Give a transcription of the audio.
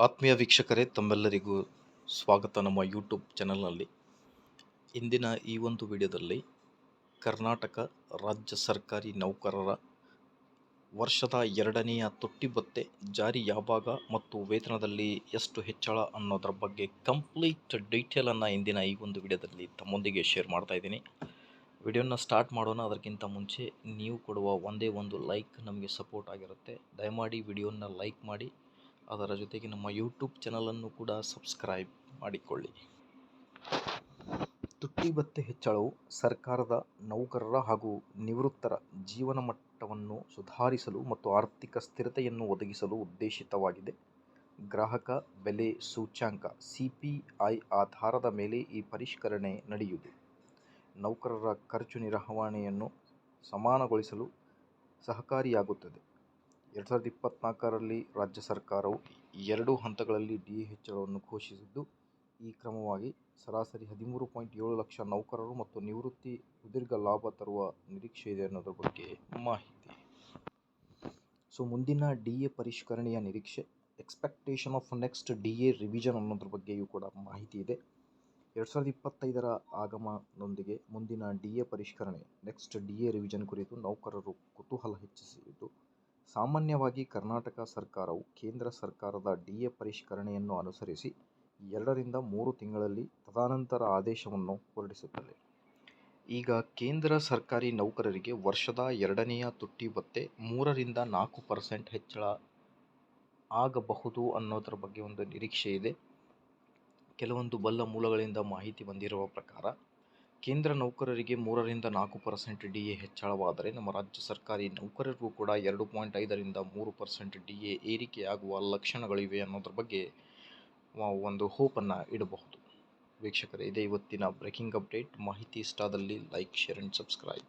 ಆತ್ಮೀಯ ವೀಕ್ಷಕರೇ, ತಮ್ಮೆಲ್ಲರಿಗೂ ಸ್ವಾಗತ ನಮ್ಮ ಯೂಟ್ಯೂಬ್ ಚಾನಲ್ನಲ್ಲಿ. ಇಂದಿನ ಈ ಒಂದು ವಿಡಿಯೋದಲ್ಲಿ ಕರ್ನಾಟಕ ರಾಜ್ಯ ಸರ್ಕಾರಿ ನೌಕರರ ವರ್ಷದ 2ನೇಯ ತುಟ್ಟಿ ಭತ್ಯೆ ಜಾರಿ ಯಾವಾಗ ಮತ್ತು ವೇತನದಲ್ಲಿ ಎಷ್ಟು ಹೆಚ್ಚಳ ಅನ್ನೋದರ ಬಗ್ಗೆ ಕಂಪ್ಲೀಟ್ ಡೀಟೇಲನ್ನು ಇಂದಿನ ಈ ಒಂದು ವಿಡಿಯೋದಲ್ಲಿ ತಮ್ಮೊಂದಿಗೆ ಶೇರ್ ಮಾಡ್ತಾ ಇದ್ದೀನಿ. ವಿಡಿಯೋನ ಸ್ಟಾರ್ಟ್ ಮಾಡೋಣ. ಅದಕ್ಕಿಂತ ಮುಂಚೆ ನೀವು ಕೊಡುವ ಒಂದೇ ಒಂದು ಲೈಕ್ ನಮಗೆ ಸಪೋರ್ಟ್ ಆಗಿರುತ್ತೆ. ದಯಮಾಡಿ ವಿಡಿಯೋನ ಲೈಕ್ ಮಾಡಿ, ಅದರ ಜೊತೆಗೆ ನಮ್ಮ ಯೂಟ್ಯೂಬ್ ಚಾನಲನ್ನು ಕೂಡ ಸಬ್ಸ್ಕ್ರೈಬ್ ಮಾಡಿಕೊಳ್ಳಿ. ತುಟ್ಟಿ ಭತ್ಯೆ ಹೆಚ್ಚಳವು ಸರ್ಕಾರದ ನೌಕರರ ಹಾಗೂ ನಿವೃತ್ತರ ಜೀವನ ಮಟ್ಟವನ್ನು ಸುಧಾರಿಸಲು ಮತ್ತು ಆರ್ಥಿಕ ಸ್ಥಿರತೆಯನ್ನು ಒದಗಿಸಲು ಉದ್ದೇಶಿತವಾಗಿದೆ. ಗ್ರಾಹಕ ಬೆಲೆ ಸೂಚ್ಯಂಕ (CPI) ಆಧಾರದ ಮೇಲೆ ಈ ಪರಿಷ್ಕರಣೆ ನಡೆಯುವುದು ನೌಕರರ ಖರ್ಚು ನಿರ್ವಹಣೆಯನ್ನು ಸಮಾನಗೊಳಿಸಲು ಸಹಕಾರಿಯಾಗುತ್ತದೆ. 2024ರಲ್ಲಿ ರಾಜ್ಯ ಸರ್ಕಾರವು 2 ಹಂತಗಳಲ್ಲಿ DA ಹೆಚ್ಚಳವನ್ನು ಘೋಷಿಸಿದ್ದು, ಈ ಕ್ರಮವಾಗಿ ಸರಾಸರಿ 13.7 ಲಕ್ಷ ನೌಕರರು ಮತ್ತು ನಿವೃತ್ತಿ ಸುದೀರ್ಘ ಲಾಭ ತರುವ ನಿರೀಕ್ಷೆ ಇದೆ ಅನ್ನೋದ್ರ ಬಗ್ಗೆ ಮಾಹಿತಿ. ಮುಂದಿನ DA ಪರಿಷ್ಕರಣೆಯ ನಿರೀಕ್ಷೆ, expectation of next DA revision ಅನ್ನೋದ್ರ ಬಗ್ಗೆಯೂ ಕೂಡ ಮಾಹಿತಿ ಇದೆ. 2025ರ ಆಗಮನದೊಂದಿಗೆ ಮುಂದಿನ DA ಪರಿಷ್ಕರಣೆ, ನೆಕ್ಸ್ಟ್ DA ರಿವಿಷನ್ ಕುರಿತು ನೌಕರರು ಕುತೂಹಲ ಹೆಚ್ಚಿಸಿದ್ದು, ಸಾಮಾನ್ಯವಾಗಿ ಕರ್ನಾಟಕ ಸರ್ಕಾರವು ಕೇಂದ್ರ ಸರ್ಕಾರದ DA ಪರಿಷ್ಕರಣೆಯನ್ನು ಅನುಸರಿಸಿ 2 ರಿಂದ 3 ತಿಂಗಳಲ್ಲಿ ತದನಂತರ ಆದೇಶವನ್ನು ಹೊರಡಿಸುತ್ತದೆ. ಈಗ ಕೇಂದ್ರ ಸರ್ಕಾರಿ ನೌಕರರಿಗೆ ವರ್ಷದ 2ನೇಯ ತುಟ್ಟಿ ಭತ್ಯೆ 3 ರಿಂದ 4% ಹೆಚ್ಚಳ ಆಗಬಹುದು ಅನ್ನೋದರ ಬಗ್ಗೆ ಒಂದು ನಿರೀಕ್ಷೆ ಇದೆ. ಕೆಲವೊಂದು ಬಲ್ಲ ಮೂಲಗಳಿಂದ ಮಾಹಿತಿ ಬಂದಿರುವ ಪ್ರಕಾರ ಕೇಂದ್ರ ನೌಕರರಿಗೆ 3 ರಿಂದ 4% DA ಹೆಚ್ಚಳವಾದರೆ ನಮ್ಮ ರಾಜ್ಯ ಸರ್ಕಾರಿ ನೌಕರರಿಗೂ ಕೂಡ 2.5 ರಿಂದ 3% DA ಏರಿಕೆಯಾಗುವ ಲಕ್ಷಣಗಳಿವೆ ಅನ್ನೋದ್ರ ಬಗ್ಗೆ ಒಂದು ಹೋಪನ್ನು ಇಡಬಹುದು. ವೀಕ್ಷಕರೇ, ಇದೇ ಇವತ್ತಿನ ಬ್ರೇಕಿಂಗ್ ಅಪ್ಡೇಟ್. ಮಾಹಿತಿ ಇಷ್ಟ ಆದಲ್ಲಿ ಲೈಕ್, ಶೇರ್ ಆ್ಯಂಡ್ ಸಬ್ಸ್ಕ್ರೈಬ್.